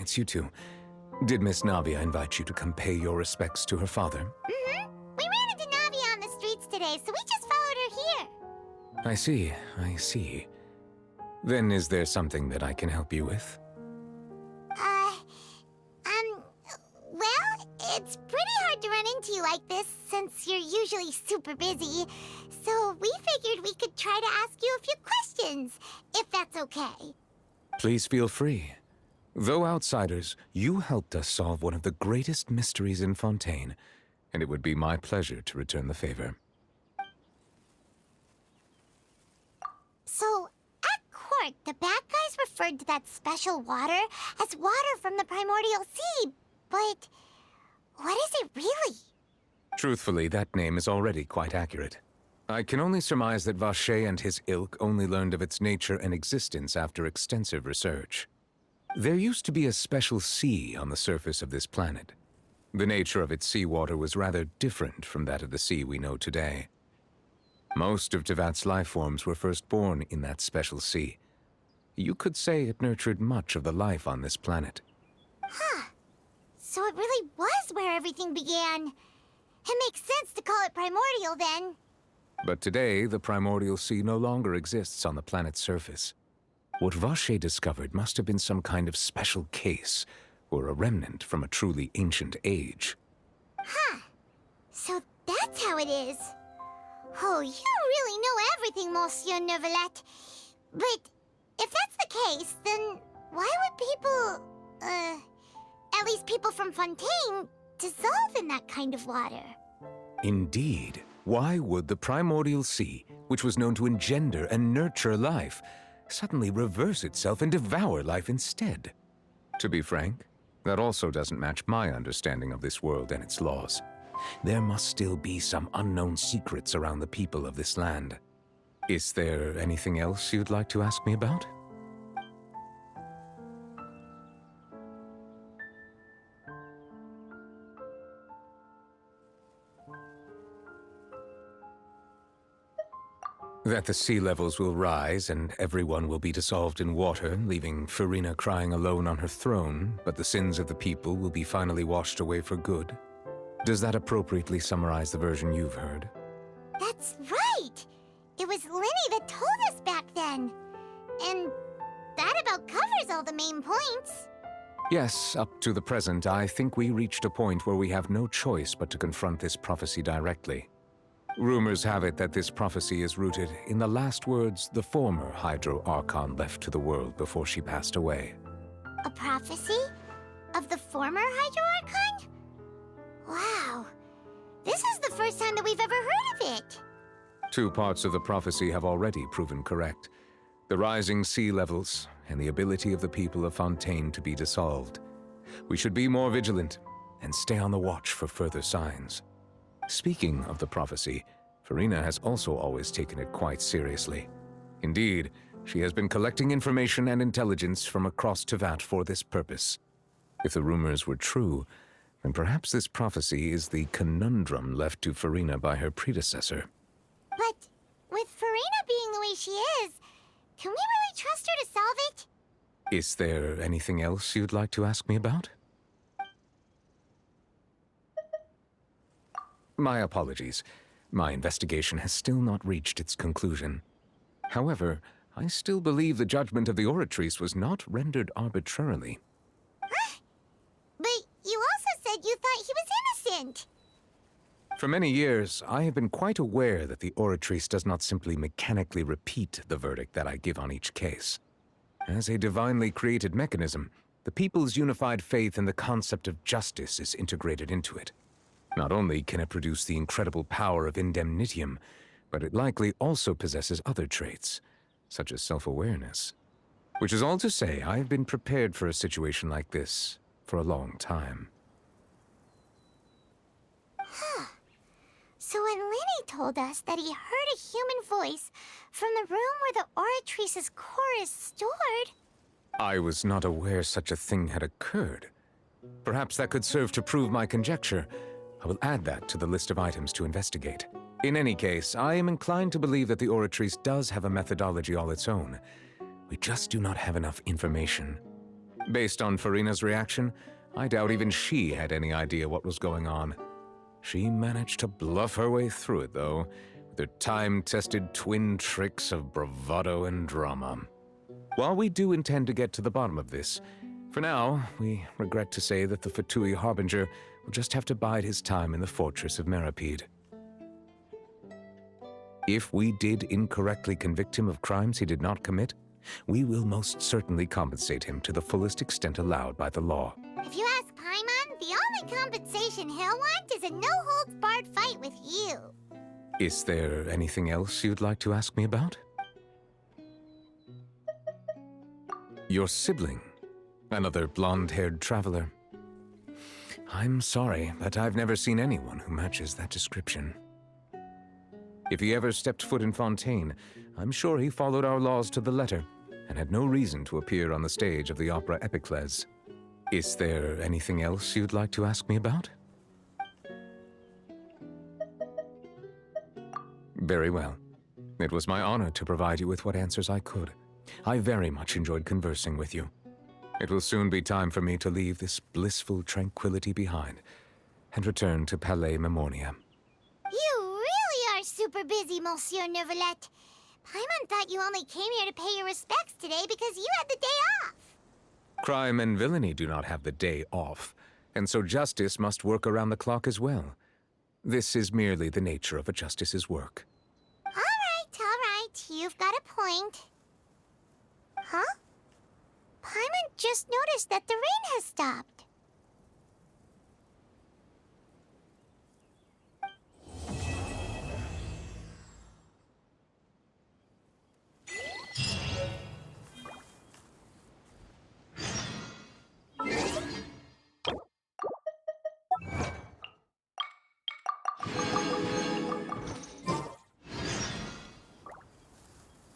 it's you two. Did Miss Navia invite you to come pay your respects to her father? Mm-hmm. We ran into Navia on the streets today, so we just followed her here. I see. Then is there something that I can help you with? Well, it's pretty hard to run into you like this since you're usually super busy. So we figured we could try to ask you a few questions, if that's okay. Please feel free. Though outsiders, you helped us solve one of the greatest mysteries in Fontaine, and it would be my pleasure to return the favor. So, at court, the bad guys referred to that special water as water from the primordial sea, but what is it really? Truthfully, that name is already quite accurate. I can only surmise that Vacher and his ilk only learned of its nature and existence after extensive research. There used to be a special sea on the surface of this planet. The nature of its seawater was rather different from that of the sea we know today. Most of Tevat's life forms were first born in that special sea. You could say it nurtured much of the life on this planet. Huh. So it really was where everything began. It makes sense to call it primordial then. But today, the primordial sea no longer exists on the planet's surface. What Vacher discovered must have been some kind of special case, or a remnant from a truly ancient age. Huh. So that's how it is. Oh, you really know everything, Monsieur NEUVILETTE. But if that's the case, then why would people, at least people from Fontaine, dissolve in that kind of water? Indeed. Why would the primordial sea, which was known to engender and nurture life, suddenly reverse itself and devour life instead? To be frank, that also doesn't match my understanding of this world and its laws. There must still be some unknown secrets around the people of this land. Is there anything else you'd like to ask me about? That the sea levels will rise and everyone will be dissolved in water, leaving Farina crying alone on her throne, but the sins of the people will be finally washed away for good. Does that appropriately summarize the version you've heard? That's right! It was Linny that told us back then. And that about covers all the main points. Yes, up to the present, I think we reached a point where we have no choice but to confront this prophecy directly. Rumors have it that this prophecy is rooted in the last words the former Hydro Archon left to the world before she passed away. A prophecy? Of the former Hydro Archon? Wow. This is the first time that we've ever heard of it. Two parts of the prophecy have already proven correct. The rising sea levels and the ability of the people of Fontaine to be dissolved. We should be more vigilant and stay on the watch for further signs. Speaking of the prophecy, Farina has also always taken it quite seriously. Indeed, she has been collecting information and intelligence from across Tevat for this purpose. If the rumors were true, then perhaps this prophecy is the conundrum left to Farina by her predecessor. But with Farina being the way she is, can we really trust her to solve it? Is there anything else you'd like to ask me about? My apologies. My investigation has still not reached its conclusion. However, I still believe the judgment of the Oratrice was not rendered arbitrarily. But you also said you thought he was innocent. For many years, I have been quite aware that the Oratrice does not simply mechanically repeat the verdict that I give on each case. As a divinely created mechanism, the people's unified faith in the concept of justice is integrated into it. Not only can it produce the incredible power of indemnitium, but it likely also possesses other traits, such as self-awareness. Which is all to say, I have been prepared for a situation like this for a long time. Huh. So when Linny told us that he heard a human voice from the room where the Oratrice's core is stored... I was not aware such a thing had occurred. Perhaps that could serve to prove my conjecture. I will add that to the list of items to investigate. In any case, I am inclined to believe that the Oratrice does have a methodology all its own. We just do not have enough information. Based on Farina's reaction, I doubt even she had any idea what was going on. She managed to bluff her way through it, though, with her time-tested twin tricks of bravado and drama. While we do intend to get to the bottom of this, for now, we regret to say that the Fatui Harbinger will just have to bide his time in the fortress of Meripede. If we did incorrectly convict him of crimes he did not commit, we will most certainly compensate him to the fullest extent allowed by the law. If you ask Paimon, the only compensation he'll want is a no-holds-barred fight with you. Is there anything else you'd like to ask me about? Your sibling, another blonde-haired traveler. I'm sorry, but I've never seen anyone who matches that description. If he ever stepped foot in Fontaine, I'm sure he followed our laws to the letter and had no reason to appear on the stage of the opera Epiclese. Is there anything else you'd like to ask me about? Very well. It was my honor to provide you with what answers I could. I very much enjoyed conversing with you. It will soon be time for me to leave this blissful tranquility behind and return to Palais Memoria. You really are super busy, Monsieur Neuvilette. Paimon thought you only came here to pay your respects today because you had the day off. Crime and villainy do not have the day off, and so justice must work around the clock as well. This is merely the nature of a justice's work. All right. You've got a point. Huh? Paimon just noticed that the rain has stopped.